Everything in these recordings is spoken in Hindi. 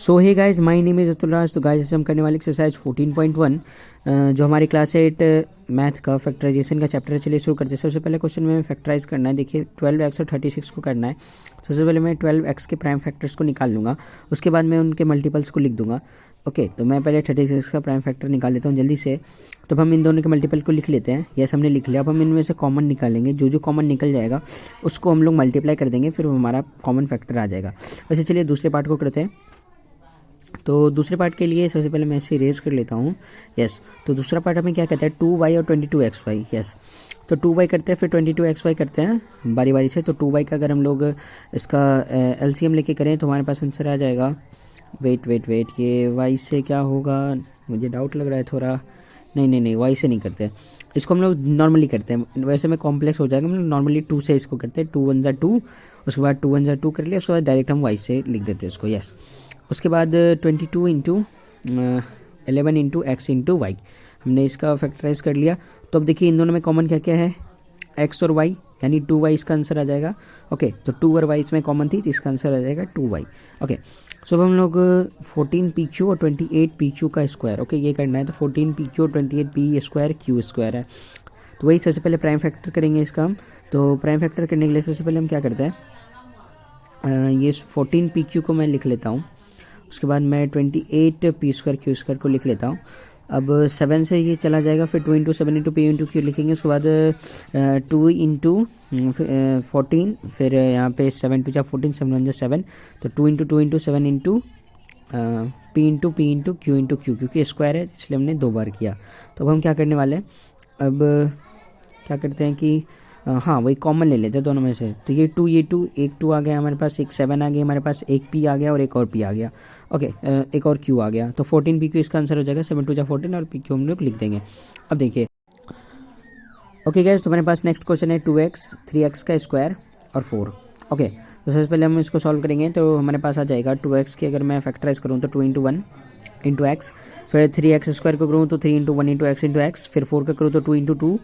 So hey guys, my name is Atul Raj. तो गाइस हम करने वाले एक्सरसाइज 14.1 जो हमारी क्लास 8 मैथ का फैक्टराइजेशन का चैप्टर है। चलिए शुरू करते हैं। सबसे पहले क्वेश्चन में फैक्टराइज करना है। देखिए 12x और 36 को करना है। सबसे पहले मैं 12x के प्राइम फैक्टर्स को निकाल लूँगा, उसके बाद मैं उनके मल्टीपल्स को लिख दूंगा। ओके, तो मैं पहले 36 का प्राइम फैक्टर निकाल लेता हूँ जल्दी से। तो हम इन दोनों के मल्टीपल को लिख लेते हैं। यस, हमने लिख लिया। अब हम इनमें से कॉमन निकालेंगे। जो जो कॉमन निकल जाएगा उसको हम लोग मल्टीप्लाई कर देंगे, फिर हमारा कॉमन फैक्टर आ जाएगा। वैसे चलिए दूसरे पार्ट को करते हैं। तो दूसरे पार्ट के लिए सबसे पहले मैं इसे इरेज कर लेता हूँ। यस, तो दूसरा पार्ट हमें क्या कहता है, 2y और 22xy। यस, तो 2y करते हैं, फिर 22xy करते हैं बारी बारी से। तो 2y का अगर हम लोग इसका एलसीएम लेके करें तो हमारे पास आंसर आ जाएगा। वेट, ये y से क्या होगा, मुझे डाउट लग रहा है थोड़ा। नहीं, y से नहीं करते, इसको हम लोग नॉर्मली करते हैं। वैसे में कॉम्प्लेक्स हो जाएगा, हम लोग नॉर्मली 2 से इसको करते हैं। 2 1 ज़ा 2, उसके बाद 2 1 ज़ा 2 कर लिया, उसके बाद डायरेक्ट हम y से लिख देते हैं इसको। यस, उसके बाद 22 into 11 into X into Y, हमने इसका फैक्टराइज कर लिया। तो अब देखिए इन दोनों में कॉमन क्या क्या है, x और y, यानी 2y इसका आंसर आ जाएगा। ओके, तो 2 और y इसमें कॉमन थी, तो इसका आंसर आ जाएगा 2y। ओके, सो अब हम लोग 14 pq और 28 pq का स्क्वायर, ओके ये करना है। तो 14 pq और 28 p स्क्वायर q स्क्वायर है। तो वही सबसे पहले प्राइम फैक्टर करेंगे इसका हम। तो प्राइम फैक्टर करने के लिए सबसे पहले हम क्या करते हैं, ये 14 pq को मैं लिख लेता हूँ। उसके बाद मैं 28 पी स्क्वायर क्यू स्क्वायर को लिख लेता हूँ। अब 7 से ये चला जाएगा, फिर 2 into 7 into P into Q लिखेंगे। उसके बाद 2 इंटू 14, फिर यहाँ पे 7 टू जा 14, 7 1 जा 7, तो 2 into 7 into P into Q, क्योंकि स्क्वायर है इसलिए हमने 2 बार किया। तो अब हम क्या करने वाले हैं, अब क्या करते हैं कि हाँ वही कॉमन ले लेते हैं दोनों में से। तो ये 2 एक 2 आ गया हमारे पास, एक 7 आ गया हमारे पास, एक p आ गया और एक और p आ गया। ओके, एक और q आ गया। तो 14 pq इसका आंसर हो जाएगा। 7 2 जा 14 और pq हम लोग लिख देंगे। अब देखिए, ओके गाइस, तो हमारे पास नेक्स्ट क्वेश्चन है 2x 3x का स्क्वायर और 4। ओके, तो सबसे पहले हम इसको सॉल्व करेंगे। तो हमारे पास आ जाएगा 2x की अगर मैं फैक्टराइज करूँ तो 2 इंटू 1 इंटू एक्स, फिर 3x स्क्वायर को करूँ तो 3 इंटू 1 इंटू एक्स, फिर 4 का करूँ तो 2 इंटू 2।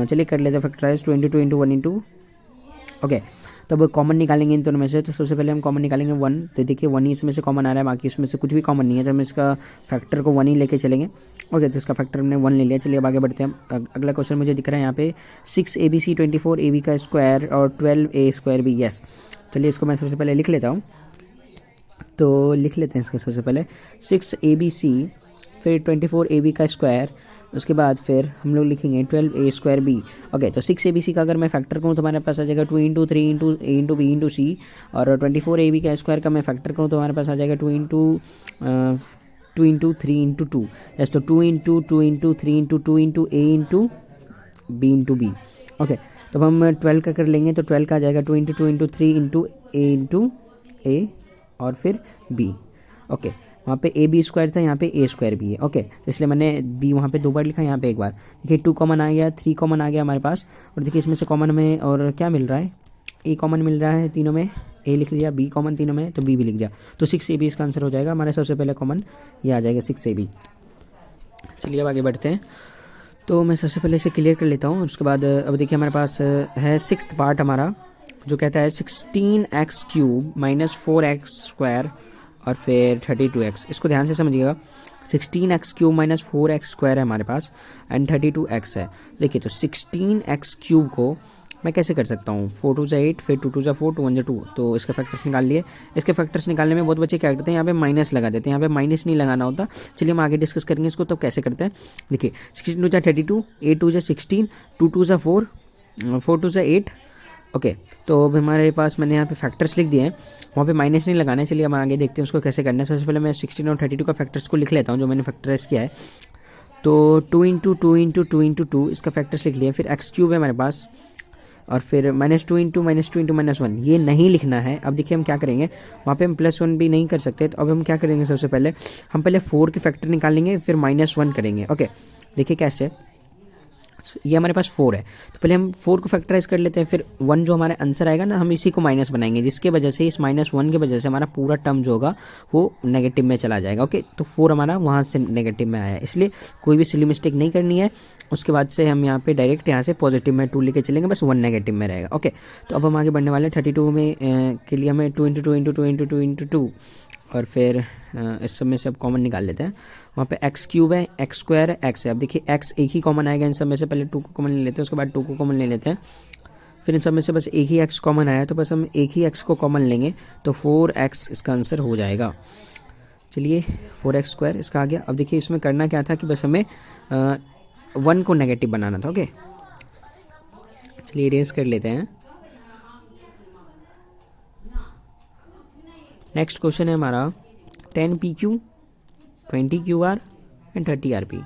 चलिए कर लेते हैं फैक्टराइज, 2 इंटू 1 इंटू। ओके, तो अब कॉमन निकालेंगे इन दोनों में से। तो सबसे पहले हम कॉमन निकालेंगे 1। तो देखिए 1 ही इसमें से कॉमन आ रहा है, बाकी इसमें से कुछ भी कॉमन नहीं है, तो हम इसका फैक्टर को 1 ही लेके चलेंगे। ओके, तो इसका फैक्टर हमने 1 ले लिया। चलिए अब आगे बढ़ते हैं। अगला क्वेश्चन मुझे दिख रहा है यहाँ पे 6abc 24ab का स्क्वायर और 12a स्क्वायर भी। यस, चलिए इसको मैं सबसे पहले लिख लेता हूँ। तो लिख लेते हैं इसको सबसे पहले 6abc, फिर 24ab का स्क्वायर, उसके बाद फिर हम लोग लिखेंगे 12a स्क्वायर बी। ओके, तो 6abc का अगर मैं फैक्टर करूँ तो हमारे पास आ जाएगा 2 into 3 into a into b into c, और 24ab का स्क्वायर का मैं फैक्टर करूँ तो हमारे पास आ जाएगा 2 इंटू 3 इंटू 2। यस, तो 2 into 3 into 2 into a into B. Okay, तो अब हम 12 का कर लेंगे। तो 12 का आ जाएगा 2 इंटू 3 इंटू a और फिर b। ओके, वहाँ पे ए बी स्क्वायर था, यहाँ पे ए स्क्वायर भी है। ओके, तो इसलिए मैंने बी वहाँ पे 2 बार लिखा, यहाँ पे 1 बार। देखिए 2 कॉमन आ गया, 3 कॉमन आ गया हमारे पास, और देखिए इसमें से कॉमन हमें और क्या मिल रहा है, ए कॉमन मिल रहा है तीनों में, ए लिख लिया, बी कॉमन तीनों में तो बी भी लिख दिया। तो 6ab इसका आंसर हो जाएगा हमारे। सबसे पहले कॉमन ये आ जाएगा 6ab। चलिए अब आगे बढ़ते हैं। तो मैं सबसे पहले इसे क्लियर कर लेता हूँ। उसके बाद अब देखिए हमारे पास है 6th पार्ट हमारा, जो कहता है 16x cube minus 4x square और फिर 32x। इसको ध्यान से समझिएगा। 16x cube minus 4x square है हमारे पास एंड 32x है। देखिए तो 16x क्यूब को मैं कैसे कर सकता हूँ, 4 2 8, फिर 2 2 4, 2 1 2। तो इसके फैक्टर्स निकाल लिए। इसके फैक्टर्स निकालने में बहुत बच्चे क्या करते हैं, यहाँ पे माइनस लगा देते हैं। यहाँ पे माइनस नहीं लगाना होता। चलिए हम आगे डिस्कस करेंगे इसको। तो कैसे करते हैं, देखिए 16 2 32, 8 2 16, 2 2 4, 4 2 8। ओके, तो अब हमारे पास मैंने यहाँ पे फैक्टर्स लिख दिए हैं, वहाँ पे माइनस नहीं लगाना है। चलिए हम आगे देखते हैं उसको कैसे करना है। सबसे पहले मैं 16 और 32 का फैक्टर्स को लिख लेता हूँ जो मैंने फैक्टराइज किया है। तो 2 इंटू 2 इंटू 2 इंटू 2 इसका फैक्टर्स लिख लिया। फिर एक्स क्यूब है हमारे पास, और फिर -2 इंटू -1 ये नहीं लिखना है। अब देखिए हम क्या करेंगे, वहाँ पे हम +1 भी नहीं कर सकते। तो अब हम क्या करेंगे, सबसे पहले हम पहले 4 के फैक्टर निकालेंगे, फिर -1 करेंगे। ओके, देखिए कैसे, ये हमारे पास 4 है, तो पहले हम 4 को फैक्टराइज कर लेते हैं, फिर 1 जो हमारा आंसर आएगा ना, हम इसी को माइनस बनाएंगे, जिसके वजह से इस -1 की वजह से हमारा पूरा टर्म जो होगा वो नेगेटिव में चला जाएगा। ओके, तो 4 हमारा वहाँ से नेगेटिव में आया है, इसलिए कोई भी सिली मिस्टेक नहीं करनी है। उसके बाद से हम यहाँ पे डायरेक्ट यहाँ से पॉजिटिव में 2 लेके चलेंगे, बस 1 नेगेटिव में रहेगा। ओके, तो अब हम आगे बढ़ने वाले हैं 32 में के लिए हमें 2 इंटू 2 इंटू 2 इंटू 2 इंटू 2 और फिर इस सब में से अब कॉमन निकाल लेते हैं। वहाँ पे एक्स क्यूब है, एक्स स्क्वायर है, एक्स है। अब देखिए एक्स एक ही कॉमन आएगा इन सब में से, पहले 2 को कॉमन ले लेते हैं, उसके बाद 2 को कॉमन ले लेते हैं। फिर इन सब में से बस एक ही एक्स कॉमन आया, तो बस हम एक ही एक्स को कॉमन लेंगे, तो 4x इसका आंसर हो जाएगा। चलिए 4x स्क्वायर इसका आ गया। अब देखिए इसमें करना क्या था कि बस हमें 1 को नेगेटिव बनाना था। ओके, चलिए इरेज कर लेते हैं। नेक्स्ट क्वेश्चन है हमारा 10pq 20qr एंड 30rp।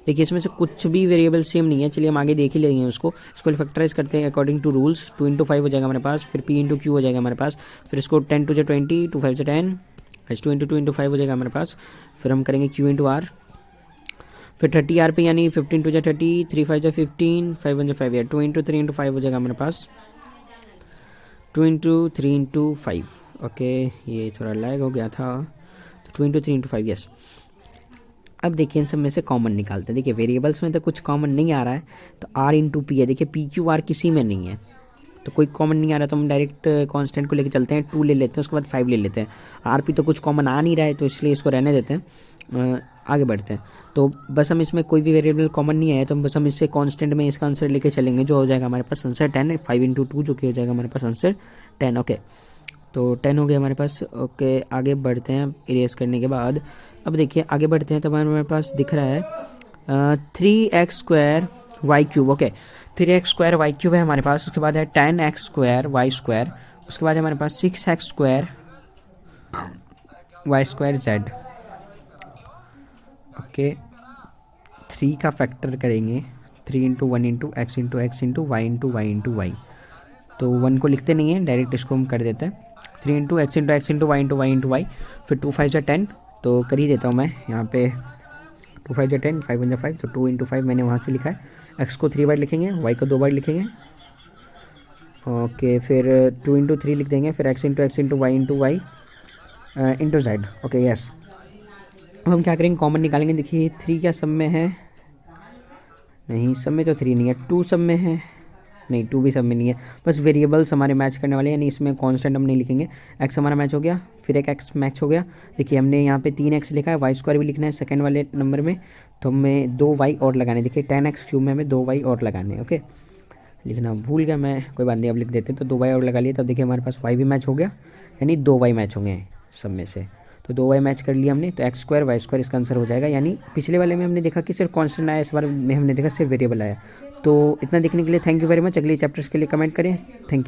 देखिए इसमें से कुछ भी वेरिएबल सेम नहीं है, चलिए हम आगे देख ही लेंगे उसको। इसको फैक्टराइज करते हैं अकॉर्डिंग टू रूल्स। 2 × 5 हो जाएगा हमारे पास, फिर p × q हो जाएगा हमारे पास, फिर इसको 10 × 20, 2 × 5 = 10, 2 × 2 × 5 हो जाएगा हमारे पास। फिर हम करेंगे q × r, फिर 30rp यानी 15 × 30, 3 × 5 = 15, 5 × 5 या 2 × 3 × 5 हो जाएगा हमारे पास, 2 × 3 × 5। ओके, ये थोड़ा लैग हो गया था, तो 2 × 3 × 5 यस। अब देखिए इन सब में से कॉमन निकालते हैं। देखिए वेरिएबल्स में तो कुछ कॉमन नहीं आ रहा है, तो r × p है। देखिए p q r किसी में नहीं है, तो कोई कॉमन नहीं आ रहा, तो हम डायरेक्ट कांस्टेंट को लेके चलते हैं। 2 ले लेते हैं, उसके बाद 5 ले लेते हैं। r p तो कुछ कॉमन आ नहीं रहा है, तो इसलिए इसको रहने देते हैं, आगे बढ़ते हैं। तो बस हम इसमें कोई भी वेरिएबल कॉमन नहीं आया, तो बस हम इससे कांस्टेंट में इसका आंसर लेके चलेंगे, जो हो जाएगा हमारे पास आंसर 10 है। 5 × 2 जो कि हो जाएगा हमारे पास आंसर 10। ओके, तो 10 हो गया हमारे पास। ओके, आगे बढ़ते हैं इरेज करने के बाद। अब देखिए आगे बढ़ते हैं, तो हमारे पास दिख रहा है 3x² y³। Okay, 3x² y³ है हमारे पास। उसके बाद है 10x² y²। उसके बाद है हमारे पास 6x² y² z। ओके, 3 का फैक्टर करेंगे, 3 × 1 × x × x × y × y × y। तो 1 को लिखते नहीं है, डायरेक्ट इसको हम कर देते हैं। 3 × x × x × y × y × y, फिर 2 × 5 = 10, तो कर ही देता हूँ मैं यहाँ पे। 2 × 5 = 10, 5 × 1 = 5, तो 2 × 5 मैंने वहाँ से लिखा है। x को 3 बार लिखेंगे, y को 2 बार लिखेंगे। ओके, फिर 2 × 3 लिख देंगे, फिर x × x × y × y × z। Okay yes. अब हम क्या करेंगे, कॉमन निकालेंगे। देखिए 3 क्या सब में है, नहीं सब में तो 3 नहीं है, 2 सब में है, नहीं 2 भी सब में नहीं है। बस वेरिएबल्स हमारे मैच करने वाले हैं, यानी इसमें कांस्टेंट हम नहीं लिखेंगे। x हमारा मैच हो गया, फिर एक x मैच हो गया। देखिए हमने यहाँ पे 3x लिखा है, y² भी लिखना है सेकंड वाले नंबर में, तो हमें 2y और लगाने। देखिए 10x³ में हमें 2y और लगाने हैं। ओके, लिखना भूल गया मैं, कोई बात नहीं, अब लिख देते हैं। तो 2y और लगा लिए, तब देखिए हमारे पास y भी मैच हो गया, यानी 2y मैच होंगे सब में से। तो 2y मैच कर लिया हमने, तो x² y² इसका आंसर हो जाएगा। यानी पिछले वाले में हमने देखा कि सिर्फ कांस्टेंट आया, इस बार में हमने देखा सिर्फ वेरिएबल आया। तो इतना देखने के लिए थैंक यू वेरी मच। अगले चैप्टर्स के लिए कमेंट करें। Thank you.